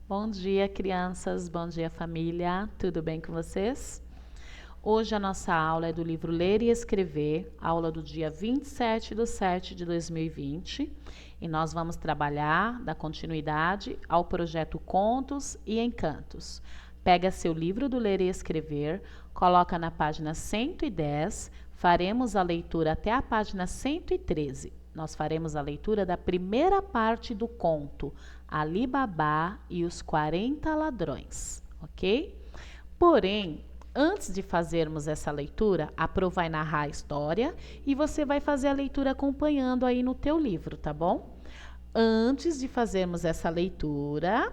Bom dia, crianças. Bom dia, família. Tudo bem com vocês? Hoje a nossa aula é do livro Ler e Escrever, aula do dia 27/7/2020. E nós vamos trabalhar da continuidade ao projeto Contos e Encantos. Pega seu livro do Ler e Escrever, coloca na página 110, faremos a leitura até a página 113. Nós faremos a leitura da primeira parte do conto, Ali Babá e os 40 Ladrões, ok? Porém, antes de fazermos essa leitura, a Pro vai narrar a história e você vai fazer a leitura acompanhando aí no teu livro, tá bom? Antes de fazermos essa leitura,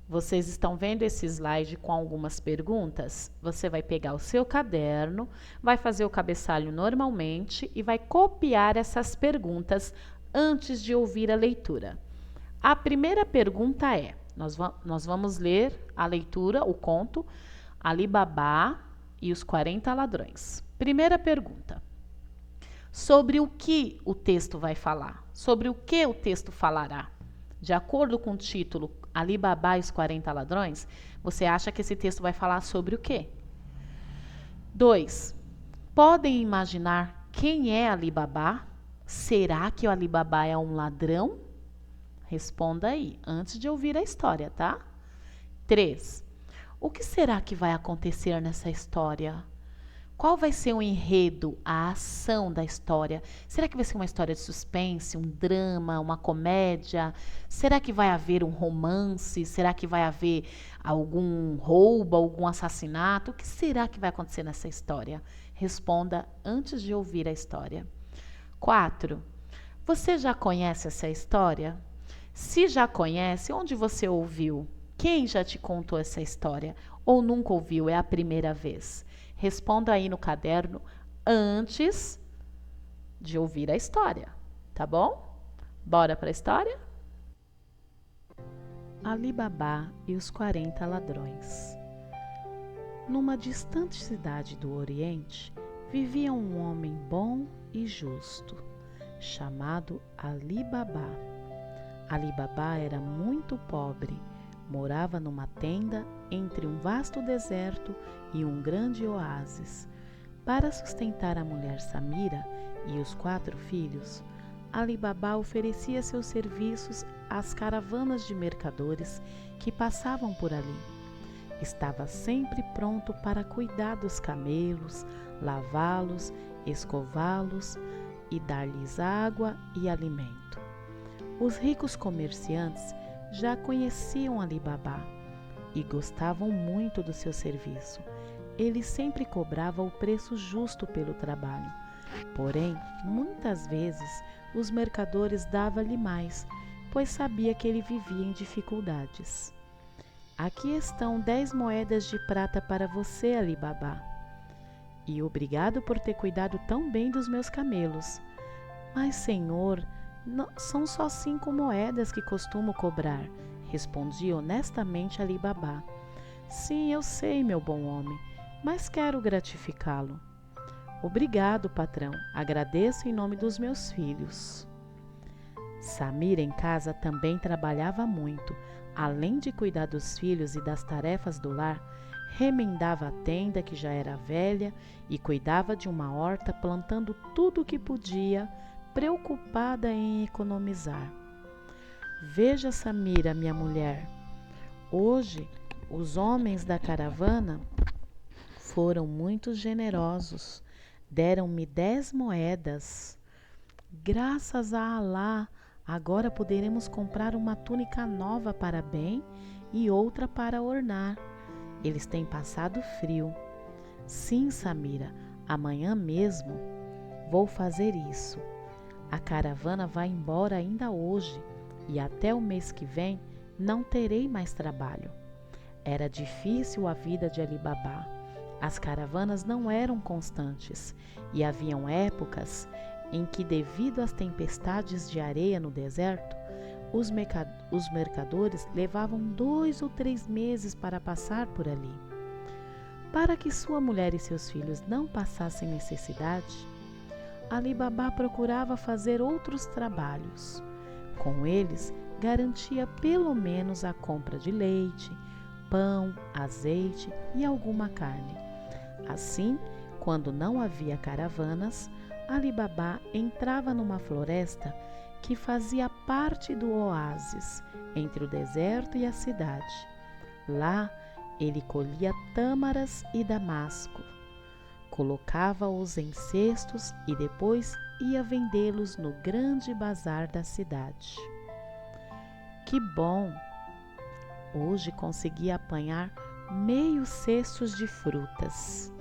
vocês estão vendo esse slide com algumas perguntas? Você vai pegar o seu caderno, vai fazer o cabeçalho normalmente e vai copiar essas perguntas antes de ouvir a leitura. A primeira pergunta é, nós vamos ler a leitura, o conto, Ali Babá e os 40 Ladrões. Primeira pergunta, sobre o que o texto vai falar? Sobre o que o texto falará? De acordo com o título Ali Babá e os 40 Ladrões, você acha que esse texto vai falar sobre o quê? 2. Podem imaginar quem é Ali Babá? Será que o Ali Babá é um ladrão? Responda aí, antes de ouvir a história, tá? 3. O que será que vai acontecer nessa história? Qual vai ser o enredo, a ação da história? Será que vai ser uma história de suspense, um drama, uma comédia? Será que vai haver um romance? Será que vai haver algum roubo, algum assassinato? O que será que vai acontecer nessa história? Responda antes de ouvir a história. 4. Você já conhece essa história? Se já conhece, onde você ouviu? Quem já te contou essa história? Ou nunca ouviu, é a primeira vez? Responda aí no caderno antes de ouvir a história, tá bom? Bora para a história? Ali Babá e os 40 Ladrões. Numa distante cidade do Oriente, vivia um homem bom e justo, chamado Ali Babá. Ali Babá era muito pobre, morava numa tenda entre um vasto deserto e um grande oásis. Para sustentar a mulher Samira e os 4 filhos, Ali Babá oferecia seus serviços às caravanas de mercadores que passavam por ali. Estava sempre pronto para cuidar dos camelos, lavá-los, escová-los e dar-lhes água e alimento. Os ricos comerciantes já conheciam Ali Babá e gostavam muito do seu serviço. Ele sempre cobrava o preço justo pelo trabalho. Porém, muitas vezes, os mercadores davam-lhe mais, pois sabia que ele vivia em dificuldades. Aqui estão 10 moedas de prata para você, Ali Babá. E obrigado por ter cuidado tão bem dos meus camelos. Mas, senhor, são só 5 moedas que costumo cobrar, respondia honestamente Ali Babá. Sim, eu sei, meu bom homem, mas quero gratificá-lo. Obrigado, patrão, agradeço em nome dos meus filhos. Samira em casa também trabalhava muito. Além de cuidar dos filhos e das tarefas do lar, remendava a tenda que já era velha e cuidava de uma horta plantando tudo o que podia, preocupada em economizar. Veja, Samira, minha mulher, hoje os homens da caravana foram muito generosos. Deram-me 10 moedas. Graças a Alá, agora poderemos comprar uma túnica nova para bem e outra para ornar. Eles têm passado frio. Sim, Samira, amanhã mesmo vou fazer isso. A caravana vai embora ainda hoje e até o mês que vem não terei mais trabalho. Era difícil a vida de Ali Babá. As caravanas não eram constantes e haviam épocas em que, devido às tempestades de areia no deserto, os mercadores levavam 2 ou 3 meses para passar por ali. Para que sua mulher e seus filhos não passassem necessidade, Ali Babá procurava fazer outros trabalhos. Com eles, garantia pelo menos a compra de leite, pão, azeite e alguma carne. Assim, quando não havia caravanas, Ali Babá entrava numa floresta que fazia parte do oásis entre o deserto e a cidade. Lá, ele colhia tâmaras e damasco, colocava-os em cestos e depois ia vendê-los no grande bazar da cidade. Que bom! Hoje consegui apanhar meio cestos de frutas,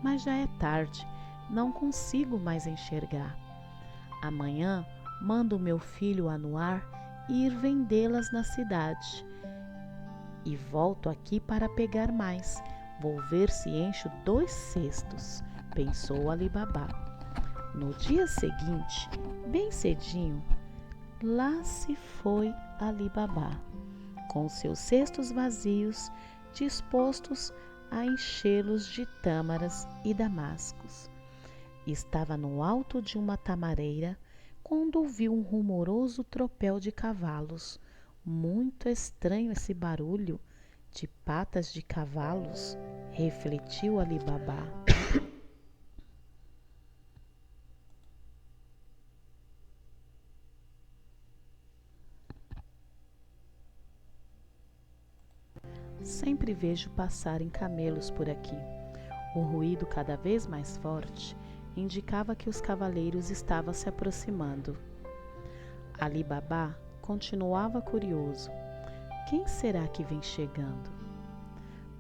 mas já é tarde, não consigo mais enxergar. Amanhã mando meu filho Anuar ir vendê-las na cidade e volto aqui para pegar mais. Vou ver se encho 2 cestos, pensou Ali Babá. No dia seguinte, bem cedinho, lá se foi Ali Babá, com seus cestos vazios, dispostos a enchê-los de tâmaras e damascos. Estava no alto de uma tamareira quando ouviu um rumoroso tropel de cavalos. Muito estranho esse barulho de patas de cavalos, refletiu Ali Babá. Sempre vejo passarem camelos por aqui. O ruído cada vez mais forte indicava que os cavaleiros estavam se aproximando. Ali Babá continuava curioso. Quem será que vem chegando?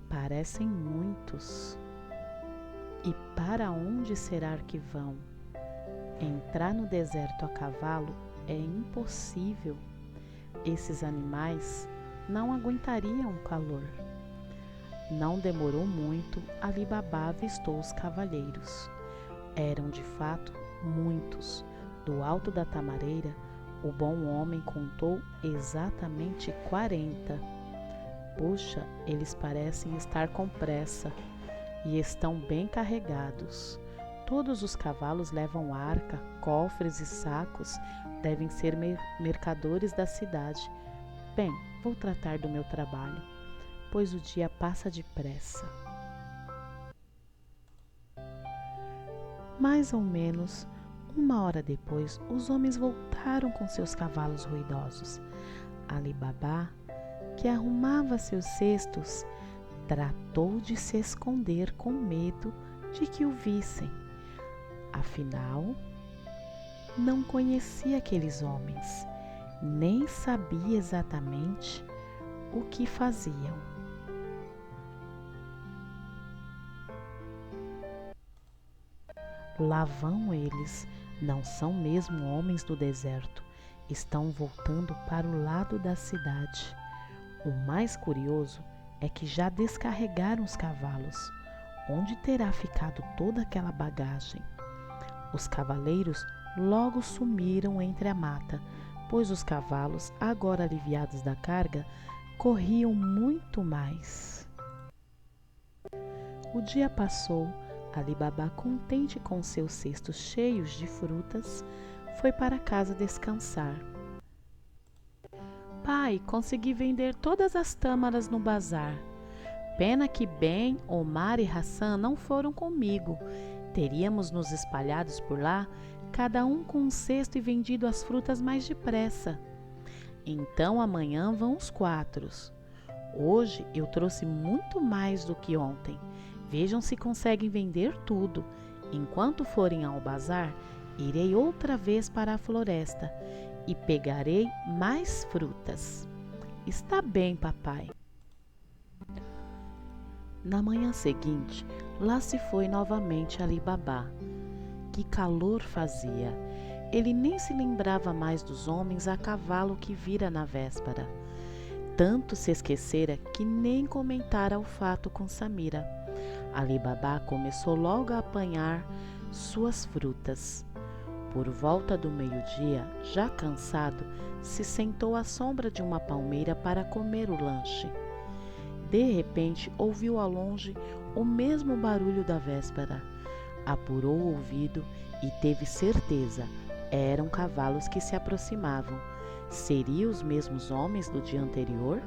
Parecem muitos. E para onde será que vão? Entrar no deserto a cavalo é impossível. Esses animais não aguentariam o calor. Não demorou muito, Ali Babá avistou os cavaleiros. Eram de fato muitos. Do alto da tamareira, o bom homem contou exatamente 40. Puxa, eles parecem estar com pressa e estão bem carregados. Todos os cavalos levam arca, cofres e sacos, devem ser mercadores da cidade. Bem, vou tratar do meu trabalho, pois o dia passa depressa. Mais ou menos 1 hora depois, os homens voltaram com seus cavalos ruidosos. Ali Babá, que arrumava seus cestos, tratou de se esconder com medo de que o vissem. Afinal, não conhecia aqueles homens, nem sabia exatamente o que faziam. Lá vão eles, não são mesmo homens do deserto, estão voltando para o lado da cidade. O mais curioso é que já descarregaram os cavalos. Onde terá ficado toda aquela bagagem? Os cavaleiros logo sumiram entre a mata, pois os cavalos, agora aliviados da carga, corriam muito mais. O dia passou. Ali Babá, contente com seus cestos cheios de frutas, foi para casa descansar. Pai, consegui vender todas as tâmaras no bazar. Pena que Ben, Omar e Hassan não foram comigo. Teríamos nos espalhados por lá, cada um com um cesto e vendido as frutas mais depressa. Então amanhã vão os 4. Hoje eu trouxe muito mais do que ontem. Vejam se conseguem vender tudo. Enquanto forem ao bazar, irei outra vez para a floresta e pegarei mais frutas. Está bem, papai. Na manhã seguinte, lá se foi novamente Ali Babá. Que calor fazia! Ele nem se lembrava mais dos homens a cavalo que vira na véspera. Tanto se esquecera que nem comentara o fato com Samira. Ali Babá começou logo a apanhar suas frutas. Por volta do meio-dia, já cansado, se sentou à sombra de uma palmeira para comer o lanche. De repente, ouviu ao longe o mesmo barulho da véspera. Apurou o ouvido e teve certeza, eram cavalos que se aproximavam. Seriam os mesmos homens do dia anterior?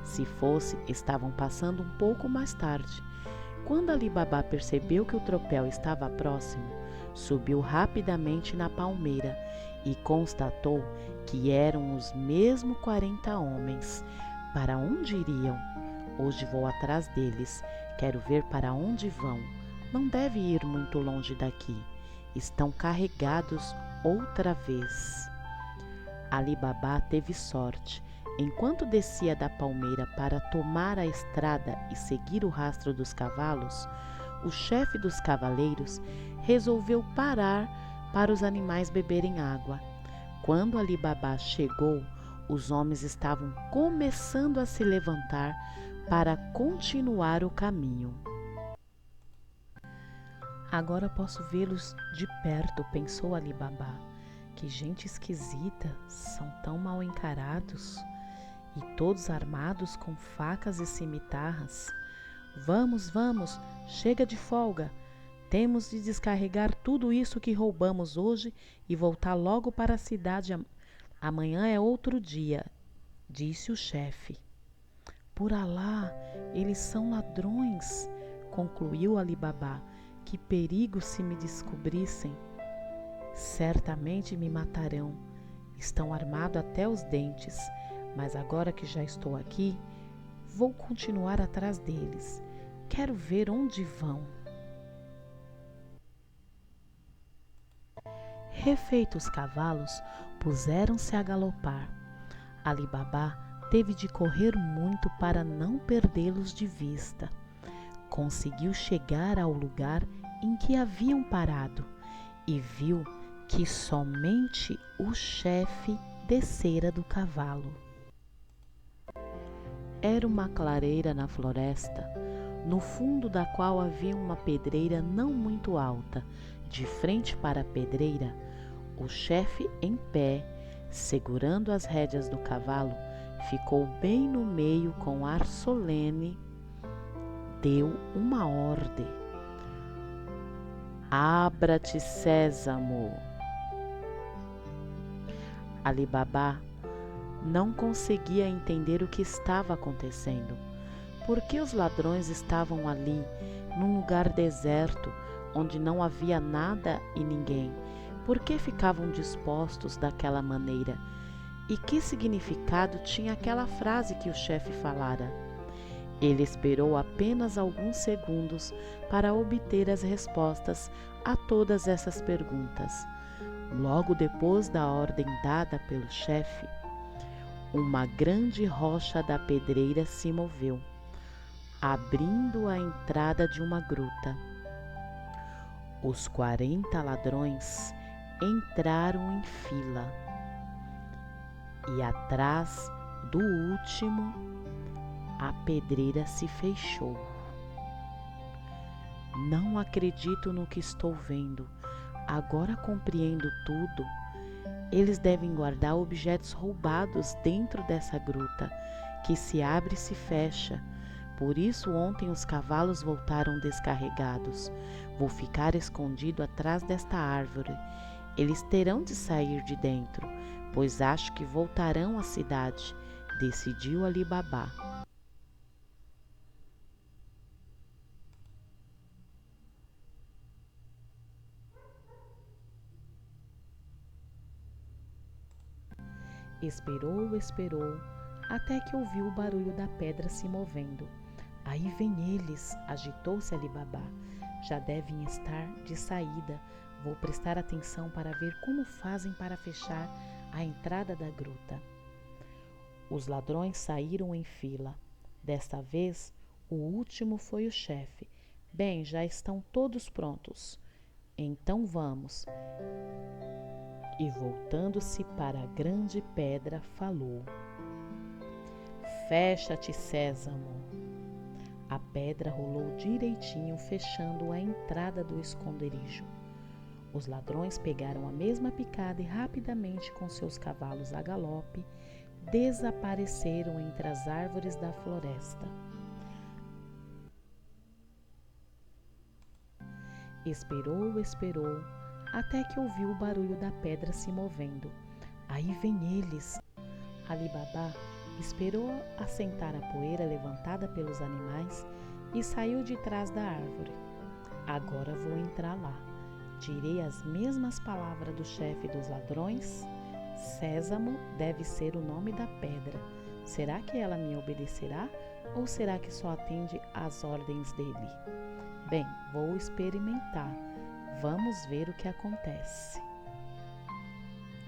Se fosse, estavam passando um pouco mais tarde. Quando Ali Baba percebeu que o tropel estava próximo, subiu rapidamente na palmeira e constatou que eram os mesmos 40 homens. Para onde iriam? Hoje vou atrás deles. Quero ver para onde vão. Não deve ir muito longe daqui. Estão carregados outra vez. Ali Baba teve sorte. Enquanto descia da palmeira para tomar a estrada e seguir o rastro dos cavalos, o chefe dos cavaleiros resolveu parar para os animais beberem água. Quando Ali Baba chegou, os homens estavam começando a se levantar para continuar o caminho. Agora posso vê-los de perto, pensou Ali Baba. Que gente esquisita, são tão mal encarados. E todos armados com facas e cimitarras. Vamos, vamos, chega de folga. Temos de descarregar tudo isso que roubamos hoje e voltar logo para a cidade. Amanhã é outro dia, disse o chefe. Por Alá, eles são ladrões, concluiu Ali Baba. Que perigo se me descobrissem. Certamente me matarão. Estão armados até os dentes. Mas agora que já estou aqui, vou continuar atrás deles. Quero ver onde vão. Refeitos os cavalos, puseram-se a galopar. Ali Baba teve de correr muito para não perdê-los de vista. Conseguiu chegar ao lugar em que haviam parado e viu que somente o chefe descera do cavalo. Era uma clareira na floresta, no fundo da qual havia uma pedreira não muito alta. De frente para a pedreira, o chefe, em pé, segurando as rédeas do cavalo, ficou bem no meio com ar solene. Deu uma ordem. Abra-te, Sésamo. Ali Baba não conseguia entender o que estava acontecendo. Por que os ladrões estavam ali, num lugar deserto, onde não havia nada e ninguém? Por que ficavam dispostos daquela maneira? E que significado tinha aquela frase que o chefe falara? Ele esperou apenas alguns segundos para obter as respostas a todas essas perguntas. Logo depois da ordem dada pelo chefe, uma grande rocha da pedreira se moveu, abrindo a entrada de uma gruta. Os 40 ladrões entraram em fila e atrás do último a pedreira se fechou. Não acredito no que estou vendo. Agora compreendo tudo. Eles devem guardar objetos roubados dentro dessa gruta, que se abre e se fecha. Por isso ontem os cavalos voltaram descarregados. Vou ficar escondido atrás desta árvore. Eles terão de sair de dentro, pois acho que voltarão à cidade, decidiu Ali Baba. Esperou, até que ouviu o barulho da pedra se movendo. Aí vem eles, agitou-se Ali Baba. Já devem estar de saída. Vou prestar atenção para ver como fazem para fechar a entrada da gruta. Os ladrões saíram em fila. Desta vez, o último foi o chefe. Bem, já estão todos prontos. Então vamos. E voltando-se para a grande pedra, falou: Fecha-te, Sésamo. A pedra rolou direitinho, fechando a entrada do esconderijo. Os ladrões pegaram a mesma picada e rapidamente, com seus cavalos a galope, desapareceram entre as árvores da floresta. Esperou, até que ouviu o barulho da pedra se movendo. Aí vem eles, Ali Baba esperou assentar a poeira levantada pelos animais e saiu de trás da árvore. Agora vou entrar lá. Direi as mesmas palavras do chefe dos ladrões? Sésamo deve ser o nome da pedra. Será que ela me obedecerá ou será que só atende às ordens dele? Bem, vou experimentar. Vamos ver o que acontece.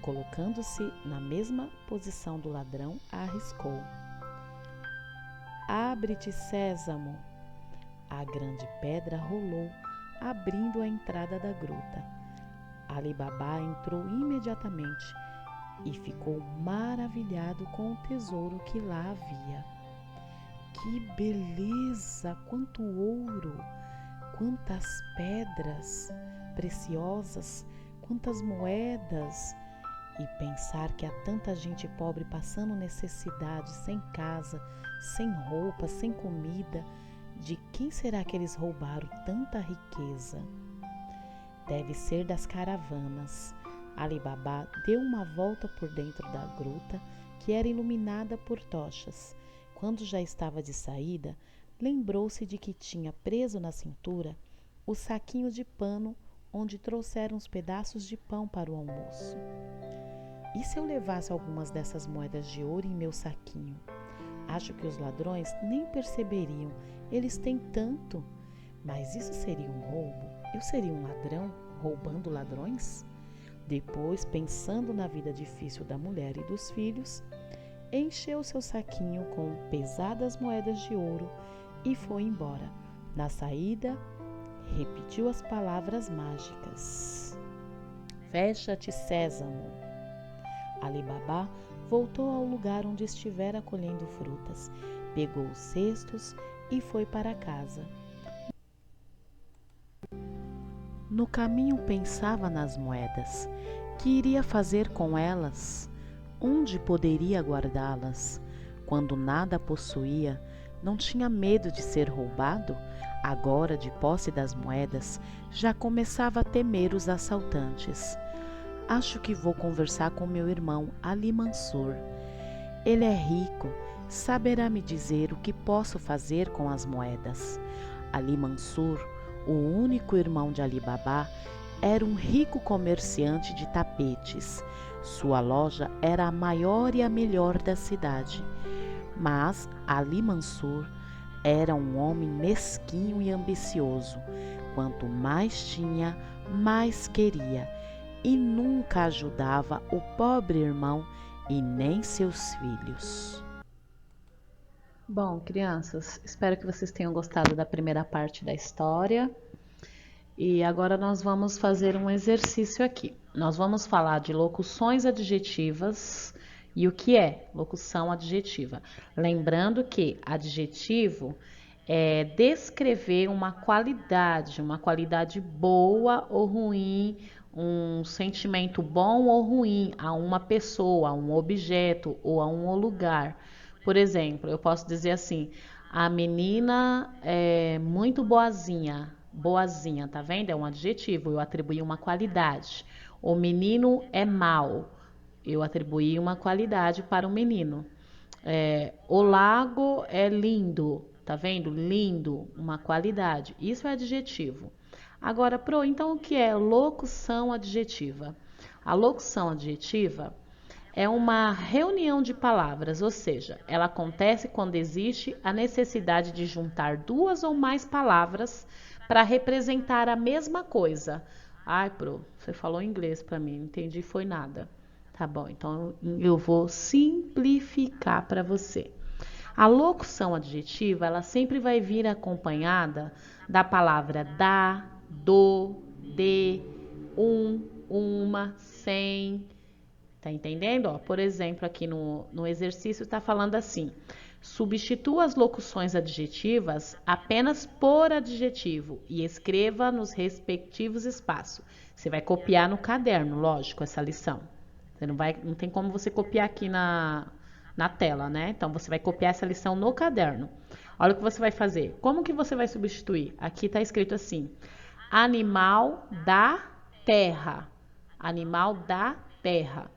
Colocando-se na mesma posição do ladrão, arriscou. Abre-te, Sésamo! A grande pedra rolou, abrindo a entrada da gruta. Ali Baba entrou imediatamente e ficou maravilhado com o tesouro que lá havia. Que beleza! Quanto ouro! Quantas pedras preciosas! Quantas moedas! E pensar que há tanta gente pobre passando necessidade, sem casa, sem roupa, sem comida. De quem será que eles roubaram tanta riqueza? Deve ser das caravanas. Ali Baba deu uma volta por dentro da gruta, que era iluminada por tochas. Quando já estava de saída, lembrou-se de que tinha preso na cintura o saquinho de pano onde trouxeram os pedaços de pão para o almoço. E se eu levasse algumas dessas moedas de ouro em meu saquinho? Acho que os ladrões nem perceberiam, eles têm tanto. Mas isso seria um roubo? Eu seria um ladrão roubando ladrões? Depois, pensando na vida difícil da mulher e dos filhos, encheu seu saquinho com pesadas moedas de ouro e foi embora. Na saída, repetiu as palavras mágicas. Fecha-te, Sésamo! Ali Baba voltou ao lugar onde estivera colhendo frutas, pegou os cestos e foi para casa. No caminho pensava nas moedas. Que iria fazer com elas? Onde poderia guardá-las? Quando nada possuía, não tinha medo de ser roubado? Agora, de posse das moedas, já começava a temer os assaltantes. Acho que vou conversar com meu irmão Ali Mansur. Ele é rico, saberá me dizer o que posso fazer com as moedas. Ali Mansur, o único irmão de Ali Baba, era um rico comerciante de tapetes. Sua loja era a maior e a melhor da cidade. Mas Ali Mansur era um homem mesquinho e ambicioso. Quanto mais tinha, mais queria. E nunca ajudava o pobre irmão e nem seus filhos. Bom, crianças, espero que vocês tenham gostado da primeira parte da história. E agora nós vamos fazer um exercício aqui. Nós vamos falar de locuções adjetivas e o que é locução adjetiva. Lembrando que adjetivo é descrever uma qualidade boa ou ruim, um sentimento bom ou ruim a uma pessoa, a um objeto ou a um lugar. Por exemplo, eu posso dizer assim: a menina é muito boazinha. Boazinha, tá vendo? É um adjetivo, eu atribuí uma qualidade. O menino é mau, eu atribuí uma qualidade para o menino. O lago é lindo, tá vendo? Lindo, uma qualidade. Isso é adjetivo. Agora, então o que é locução adjetiva? A locução adjetiva é uma reunião de palavras, ou seja, ela acontece quando existe a necessidade de juntar duas ou mais palavras para representar a mesma coisa. Ai, você falou inglês para mim, não entendi, foi nada. Tá bom, então eu vou simplificar para você. A locução adjetiva, ela sempre vai vir acompanhada da palavra da, do, de, uma, sem. Tá entendendo? Ó, por exemplo, aqui no exercício está falando assim: substitua as locuções adjetivas apenas por adjetivo e escreva nos respectivos espaços. Você vai copiar no caderno, lógico, essa lição. Você não tem como você copiar aqui na tela, né? Então, você vai copiar essa lição no caderno. Olha o que você vai fazer. Como que você vai substituir? Aqui está escrito assim: animal da terra. Animal da terra.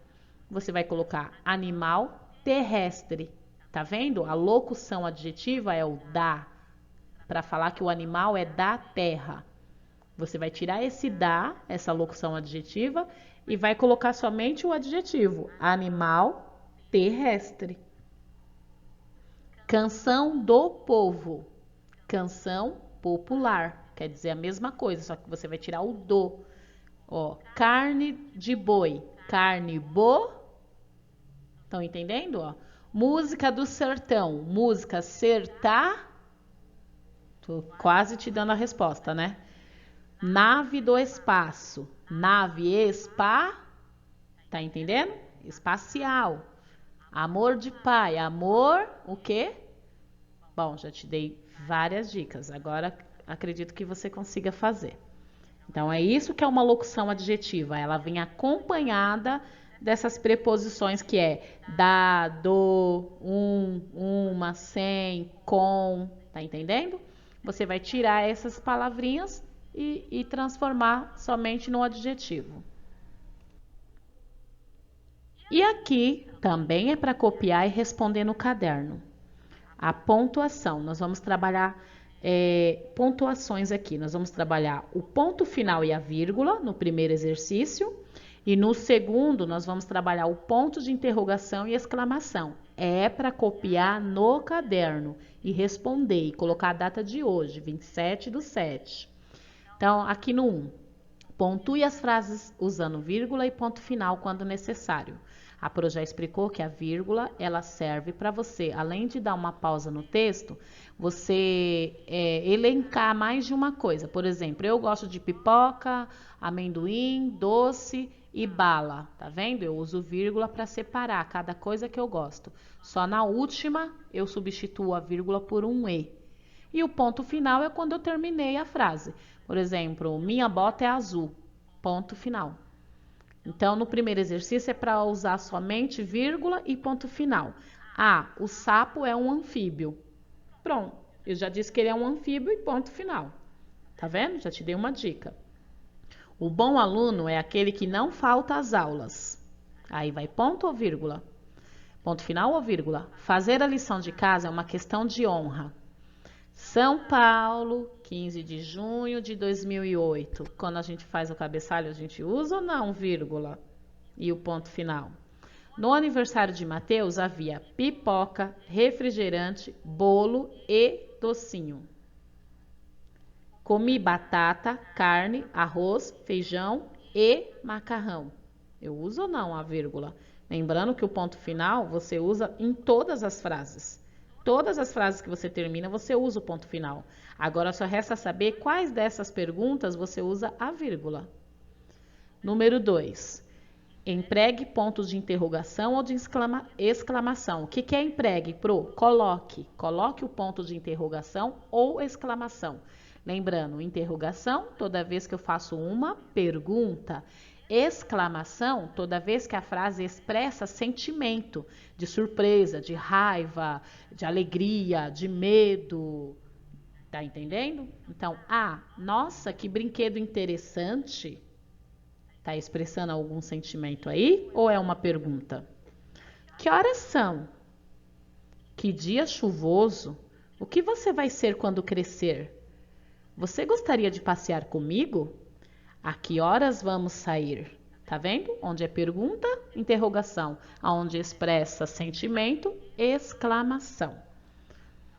Você vai colocar animal terrestre. Tá vendo? A locução adjetiva é o da, para falar que o animal é da terra. Você vai tirar esse da, essa locução adjetiva, e vai colocar somente o adjetivo, animal terrestre. Canção do povo, canção popular, quer dizer a mesma coisa, só que você vai tirar o do. Ó, carne de boi, carne bo. Estão entendendo? Ó? Música do sertão, música sertá. Tô quase te dando a resposta, né? Nave do espaço, nave tá entendendo? Espacial. Amor de pai, amor, o quê? Bom, já te dei várias dicas, agora acredito que você consiga fazer. Então, é isso que é uma locução adjetiva, ela vem acompanhada dessas preposições que é da, do, uma, sem, com, tá entendendo? Você vai tirar essas palavrinhas e transformar somente no adjetivo. E aqui também é para copiar e responder no caderno. A pontuação, nós vamos trabalhar pontuações aqui. Nós vamos trabalhar o ponto final e a vírgula no primeiro exercício. E no segundo, nós vamos trabalhar o ponto de interrogação e exclamação. É para copiar no caderno e responder e colocar a data de hoje, 27/7. Então, aqui no 1, pontue as frases usando vírgula e ponto final quando necessário. A Pro já explicou que a vírgula, ela serve para você, além de dar uma pausa no texto, você elencar mais de uma coisa. Por exemplo, eu gosto de pipoca, amendoim, doce e bala. Tá vendo? Eu uso vírgula para separar cada coisa que eu gosto. Só na última, eu substituo a vírgula por um e. E o ponto final é quando eu terminei a frase. Por exemplo, minha bota é azul. Ponto final. Então, no primeiro exercício é para usar somente vírgula e ponto final. Ah, o sapo é um anfíbio. Pronto, eu já disse que ele é um anfíbio e ponto final. Tá vendo? Já te dei uma dica. O bom aluno é aquele que não falta às aulas. Aí vai ponto ou vírgula? Ponto final ou vírgula? Fazer a lição de casa é uma questão de honra. São Paulo, 15 de junho de 2008. Quando a gente faz o cabeçalho, a gente usa ou não vírgula? E o ponto final. No aniversário de Mateus havia pipoca, refrigerante, bolo e docinho. Comi batata, carne, arroz, feijão e macarrão. Eu uso ou não a vírgula? Lembrando que o ponto final você usa em todas as frases. Todas as frases que você termina, você usa o ponto final. Agora só resta saber quais dessas perguntas você usa a vírgula. Número 2. Empregue pontos de interrogação ou de exclamação. O que é empregue, Pro? Coloque. Coloque o ponto de interrogação ou exclamação. Lembrando, interrogação, toda vez que eu faço uma pergunta. Exclamação, toda vez que a frase expressa sentimento de surpresa, de raiva, de alegria, de medo. Tá entendendo? Então, nossa, que brinquedo interessante. Tá expressando algum sentimento aí ou é uma pergunta? Que horas são? Que dia chuvoso? O que você vai ser quando crescer? Você gostaria de passear comigo? A que horas vamos sair? Tá vendo? Onde é pergunta, interrogação. Aonde expressa sentimento, exclamação.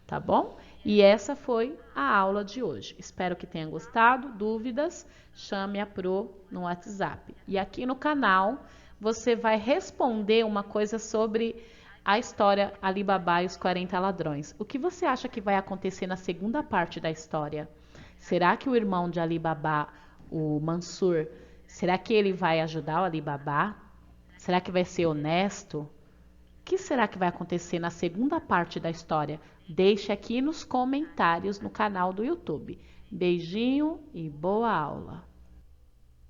Tá bom? E essa foi a aula de hoje. Espero que tenha gostado. Dúvidas? Chame a Pro no WhatsApp. E aqui no canal você vai responder uma coisa sobre a história Ali Babá e os 40 ladrões. O que você acha que vai acontecer na segunda parte da história? Será que o irmão de Ali Babá, o Mansur, será que ele vai ajudar o Ali Babá? Será que vai ser honesto? O que será que vai acontecer na segunda parte da história? Deixe aqui nos comentários no canal do YouTube. Beijinho e boa aula!